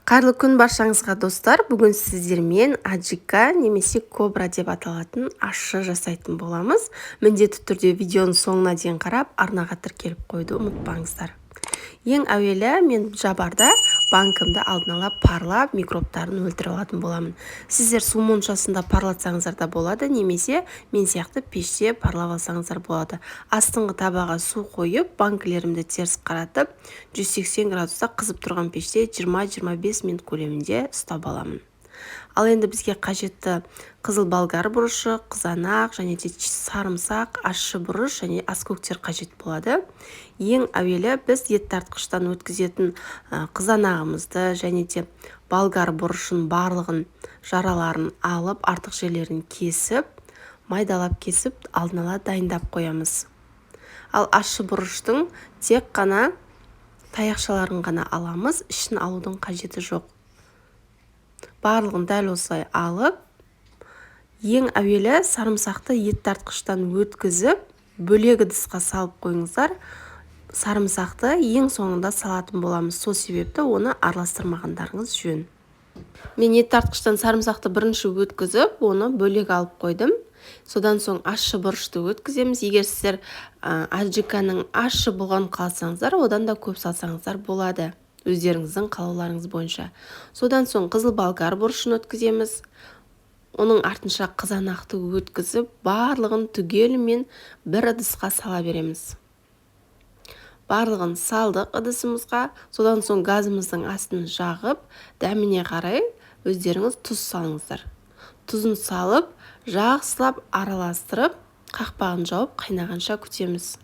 Қайырлы күн баршаңызға достар. Бүгін сіздермен аджика немесе кобра деп аталатын ащы жасайтын боламыз. Міндетті түрде видеоның соңына дейін қарап, арнаға тіркеліп қойды ұмытпаңыздар. Ең әуелі мен жабарда банкымды алдын ала парлап, микробтарын өлтіріп алатын боламын. Сіздер су моншасында парлатсаңыздар да болады, немесе мен сияқты пеште парлап алсаңыздар болады. Астыңғы табаға су қойып, банкілерімді теріс қаратып, 180 градуста қызып тұрған пеште 20-25 минут көлемінде ұстап аламын. Ал енді бізге қажетті қызыл болгар бұрышы, қызанақ және де сарымсақ, ащы бұрыш және аскөктер қажет болады. Ең әуелі біз ет тартқыштан өткізетін қызанағымызды және де болгар бұрышын барлығын жараларын алып, артық жерлерін кесіп, майдалап кесіп, алдын ала дайындап қоямыз. Ал ащы бұрыштың тек қана таяқшаларын ғана аламыз, ішін алудың қажеті жоқ. Барлығын дәл осылай алып, ең әуелі сарымсақты ет тартқыштан өткізіп, бөлек ыдысқа салып қойыңыздар. Сарымсақты ең соңында салатын боламыз. Сол себепті оны араластырмағандарыңыз жөн. Мен ет тартқыштан сарымсақты бірінші өткізіп, оны бөлек алып қойдым. Содан соң ащы бұрышты өткіземіз. Егер сіздер аджиканың ащы болған қалсаңыздар, одан да көп салсаңыздар болады, өздеріңіздің қалауларыңыз бойынша. Содан соң қызыл болгар бұрышын өткіземіз. Оның артынша қызанақты өткізіп, барлығын түгелімен бір ыдысқа сала береміз. Барлығын салдық ыдысымызға. Содан соң газымыздың астын жағып, дәміне қарай өздеріңіз тұз салыңыздар. Тұзын салып, жақсылап араластырып, қақпағын жауып қайнағанша күтеміз.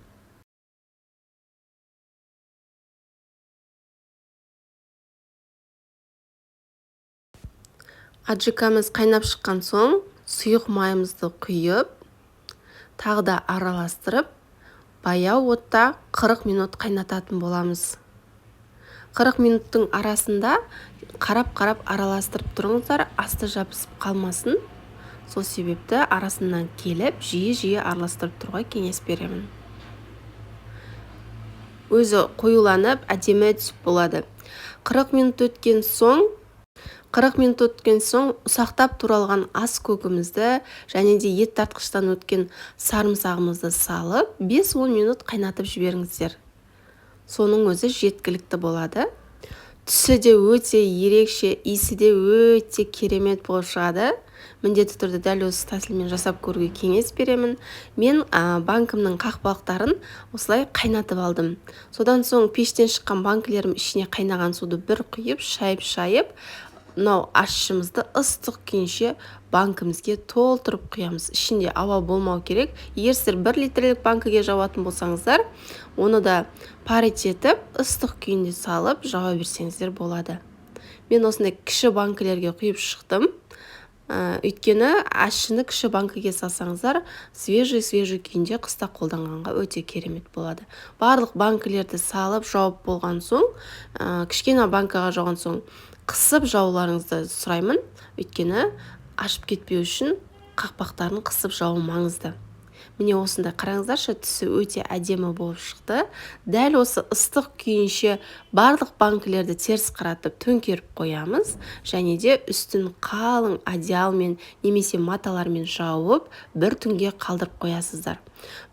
Аджикамыз қайнап шыққан соң, сұйық майымызды құйып, тағы да араластырып, баяу отта 40 минут қайнататын боламыз. 40 минуттың арасында қарап-қарап араластырып тұрыңыздар, асты жабысып қалмасын. Сол себепті арасынан келіп, жиі-жиі араластырып тұруға кеңес беремін. Өзі қоюланып, әдемі түсіп болады. 40 минут өткен соң ұсақтап туралған ас көкімізді және де ет тартқыштан өткен сарымсағымызды салып, 5-10 минут қайнатып жіберіңіздер. Соның өзі жеткілікті болады. Түсі де өте ерекше, иісі де өте керемет болып шығады. Міндетті түрде дәл осы тәсілмен жасап көруге кеңес беремін. Мен банкымның қақпақтарын осылай қайнатып алдым. Содан соң пештен шыққан банкілерім ішіне қайнаған суды бір құйып, шайып, мынау ащымызды ыстық күйінше банкімізге толтырып құямыз. Ішінде ауа болмау керек. Егер сіздер 1 литрлік банкіге жауатын болсаңыздар, оны да паритетіп, ыстық күйінде салып, жауа берсеңіздер болады. Мен осындай кіші банкілерге құйып шықтым. Өйткені ащыны кіші банкіге салсаңыздар, свежий күйінде қыста қолданғанға өте керемет болады. Барлық банкілерді салып, жауып болған соң, кішкене банкіға жауған соң, қысып жауларыңызды сұраймын. Өйткені ашып кетпеу үшін қақпақтарын қысып жау маңызды. Міне осындай қараңыздаршы, түсі өте әдемі болып шықты. Дәл осы ыстық күйінше барлық банкілерді теріс қаратып төңкеріп қоямыз. Және де үстін қалың одеялмен немесе маталармен жауып, бір түнге қалдырып қоясыздар.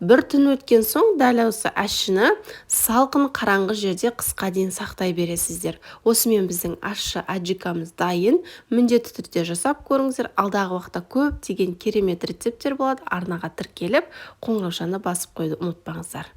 Бір түн өткен соң дәл осы ащыны салқын қараңғы жерде қысқа дейін сақтай бересіздер. Осымен біздің ащы аджикамыз дайын. Міндетті түрде жасап көріңіздер. Алдағы уақытта көптеген керемет рецепттер болады. Арнаға тіркеліп, қоңыраушаны басып қойды ұмытпаңыздар.